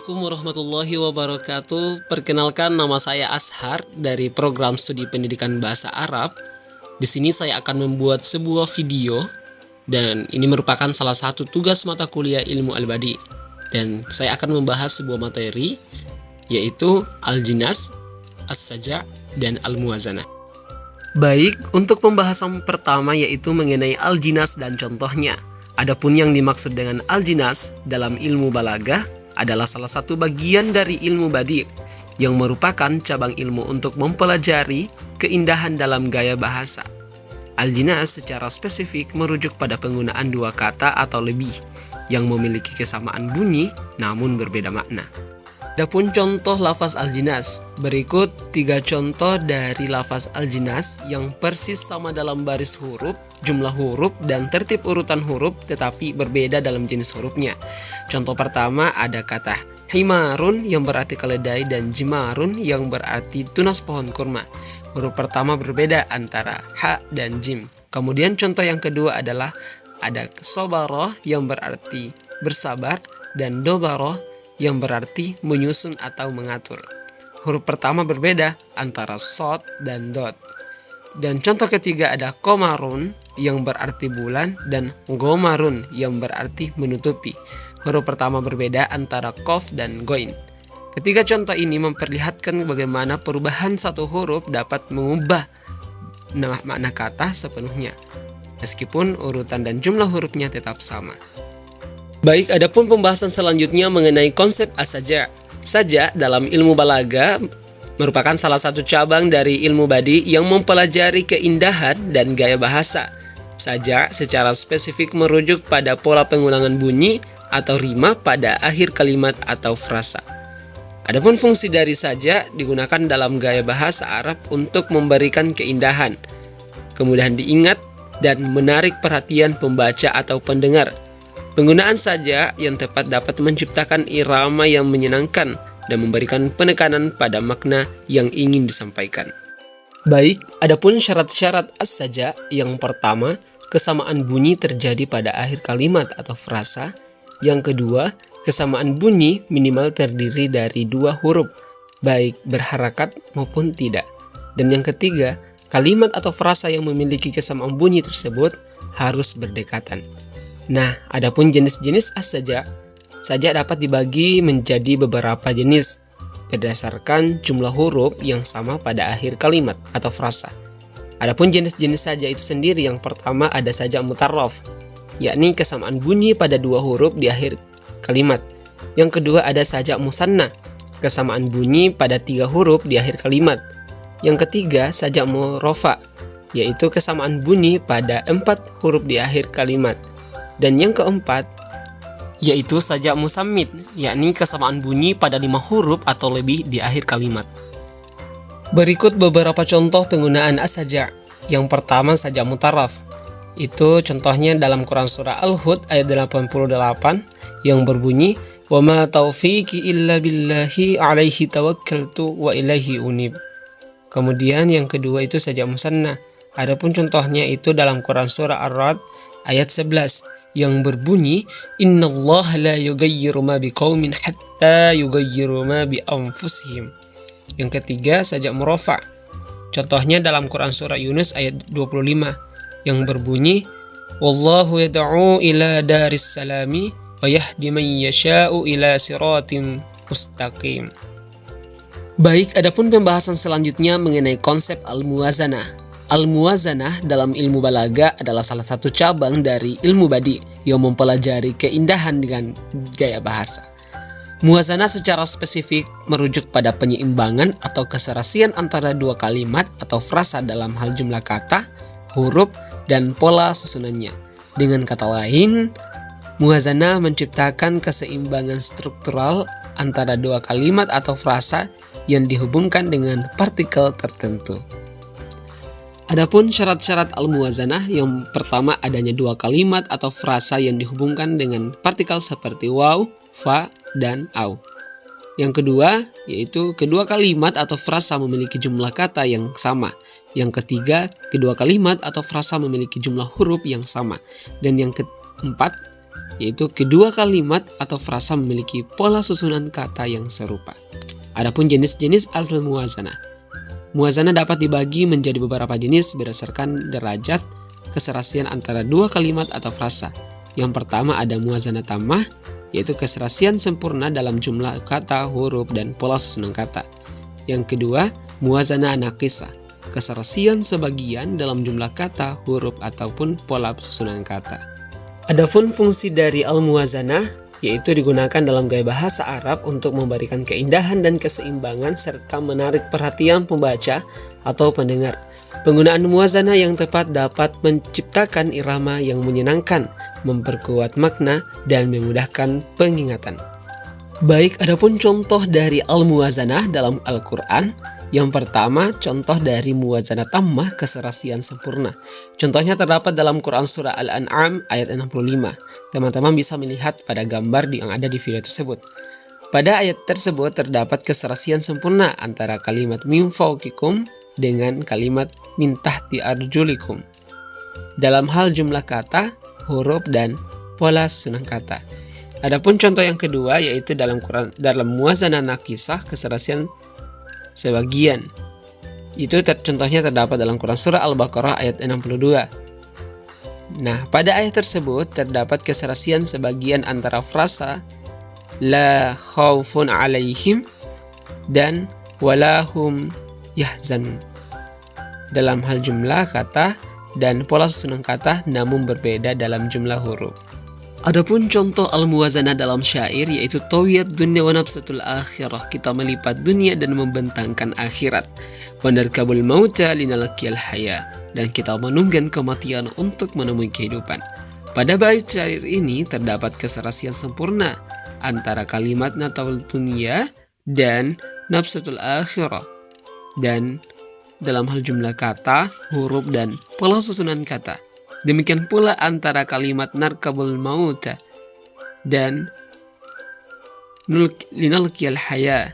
Assalamualaikum warahmatullahi wabarakatuh. Perkenalkan, nama saya Ashar dari program studi pendidikan bahasa Arab. Di sini saya akan membuat sebuah video dan ini merupakan salah satu tugas mata kuliah ilmu al-badi. Dan saya akan membahas sebuah materi yaitu al-jinas, as-saja, dan al-muwazanah. Baik, untuk pembahasan pertama yaitu mengenai al-jinas dan contohnya. Adapun yang dimaksud dengan al-jinas dalam ilmu balagah adalah salah satu bagian dari ilmu badi' yang merupakan cabang ilmu untuk mempelajari keindahan dalam gaya bahasa. Al-jinas secara spesifik merujuk pada penggunaan dua kata atau lebih yang memiliki kesamaan bunyi namun berbeda makna. Adapun contoh lafaz al-jinas, berikut 3 contoh dari lafaz al-jinas yang persis sama dalam baris huruf, jumlah huruf, dan tertib urutan huruf tetapi berbeda dalam jenis hurufnya. Contoh pertama ada kata himarun yang berarti keledai dan jimarun yang berarti tunas pohon kurma. Huruf pertama berbeda antara ha dan jim. Kemudian contoh yang kedua adalah ada sobaroh yang berarti bersabar dan dobaroh yang berarti menyusun atau mengatur. Huruf pertama berbeda antara sod dan dot. Dan contoh ketiga ada komarun yang berarti bulan dan gomarun yang berarti menutupi. Huruf pertama berbeda antara kof dan goin. Ketiga contoh ini memperlihatkan bagaimana perubahan satu huruf dapat mengubah makna kata sepenuhnya, meskipun urutan dan jumlah hurufnya tetap sama. Baik, adapun pembahasan selanjutnya mengenai konsep as-saja. Saja dalam ilmu balaghah merupakan salah satu cabang dari ilmu badi yang mempelajari keindahan dan gaya bahasa. Saja secara spesifik merujuk pada pola pengulangan bunyi atau rima pada akhir kalimat atau frasa. Adapun fungsi dari saja digunakan dalam gaya bahasa Arab untuk memberikan keindahan, kemudahan diingat, dan menarik perhatian pembaca atau pendengar. Penggunaan saja yang tepat dapat menciptakan irama yang menyenangkan dan memberikan penekanan pada makna yang ingin disampaikan. Baik, adapun syarat-syarat as-saja yang pertama, kesamaan bunyi terjadi pada akhir kalimat atau frasa. Yang kedua, kesamaan bunyi minimal terdiri dari 2 huruf, baik berharakat maupun tidak. Dan yang ketiga, kalimat atau frasa yang memiliki kesamaan bunyi tersebut harus berdekatan. Nah, adapun jenis-jenis as-saja dapat dibagi menjadi beberapa jenis berdasarkan jumlah huruf yang sama pada akhir kalimat atau frasa. Adapun jenis-jenis saja itu sendiri, yang pertama ada saja mutarraf, yakni kesamaan bunyi pada 2 huruf di akhir kalimat. Yang kedua ada saja musanna, kesamaan bunyi pada 3 huruf di akhir kalimat. Yang ketiga saja murofa, yaitu kesamaan bunyi pada 4 huruf di akhir kalimat. Dan yang keempat yaitu saja musammit, yakni kesamaan bunyi pada 5 huruf atau lebih di akhir kalimat. Berikut beberapa contoh penggunaan as-saja. Yang pertama saja mutarraf. Itu contohnya dalam Quran surah Al-Hud ayat 88 yang berbunyi wa ma taufiqi illa billahi alaihi tawakkaltu wa ilaihi unib. Kemudian yang kedua itu saja musanna. Adapun contohnya itu dalam Quran surah Ar-Ra'd ayat 11 yang berbunyi innallaha la yughayyiru ma biqaumin hatta yughayyiru ma bi anfusihim. Yang ketiga saja murafa. Contohnya dalam Quran surah Yunus ayat 25 yang berbunyi wallahu yad'u ila daris salami wa yahdi man yasha'u ila siratim mustaqim. Baik, adapun pembahasan selanjutnya mengenai konsep al-muwazanah. Al-muwazanah dalam ilmu balaghah adalah salah satu cabang dari ilmu badi yang mempelajari keindahan dengan gaya bahasa. Muwazanah secara spesifik merujuk pada penyeimbangan atau keserasian antara 2 kalimat atau frasa dalam hal jumlah kata, huruf, dan pola susunannya. Dengan kata lain, muwazanah menciptakan keseimbangan struktural antara 2 kalimat atau frasa yang dihubungkan dengan partikel tertentu. Adapun syarat-syarat al-muwazanah, yang pertama adanya 2 kalimat atau frasa yang dihubungkan dengan partikel seperti waw, fa, dan au. Yang kedua yaitu kedua kalimat atau frasa memiliki jumlah kata yang sama. Yang ketiga, kedua kalimat atau frasa memiliki jumlah huruf yang sama. Dan yang keempat, yaitu kedua kalimat atau frasa memiliki pola susunan kata yang serupa. Adapun jenis-jenis asal muwazanah. Muwazanah dapat dibagi menjadi beberapa jenis berdasarkan derajat keserasian antara dua kalimat atau frasa. Yang pertama ada muwazanah tammah, yaitu keserasian sempurna dalam jumlah kata, huruf, dan pola susunan kata. Yang kedua, muwazanah naqisah, keserasian sebagian dalam jumlah kata, huruf, ataupun pola susunan kata. Adapun fungsi dari al-muwazanah, yaitu digunakan dalam gaya bahasa Arab untuk memberikan keindahan dan keseimbangan serta menarik perhatian pembaca atau pendengar. Penggunaan muwazanah yang tepat dapat menciptakan irama yang menyenangkan, memperkuat makna, dan memudahkan pengingatan. Baik, adapun contoh dari al-muwazanah dalam Al-Quran. Yang pertama, contoh dari muwazanah tammah, keserasian sempurna. Contohnya terdapat dalam Quran Surah Al-An'am ayat 65. Teman-teman bisa melihat pada gambar yang ada di video tersebut. Pada ayat tersebut terdapat keserasian sempurna antara kalimat min fawqikum dengan kalimat min tahti arjulikum dalam hal jumlah kata, huruf, dan pola susunan kata. Adapun contoh yang kedua yaitu dalam muwazanah naqisah, keserasian sebagian. Itu contohnya terdapat dalam Quran Surah Al-Baqarah ayat 62. Nah, pada ayat tersebut terdapat keserasian sebagian antara frasa la khaufun alaihim dan walahum yahzanun dalam hal jumlah kata dan pola susunan kata, namun berbeda dalam jumlah huruf. Adapun contoh al-muwazanah dalam syair yaitu tawiyat dunya wa nafsatul akhirah, kita melipat dunia dan membentangkan akhirat. Wa narkabul mauta linalaqiyal haya, dan kita menunggang kematian untuk menemui kehidupan. Pada bait syair ini terdapat keserasian sempurna antara kalimat natawul dunya dan nafsatul akhirah, dan dalam hal jumlah kata, huruf, dan pola susunan kata. Demikian pula antara kalimat narkabul mauta dan linalqiyal haya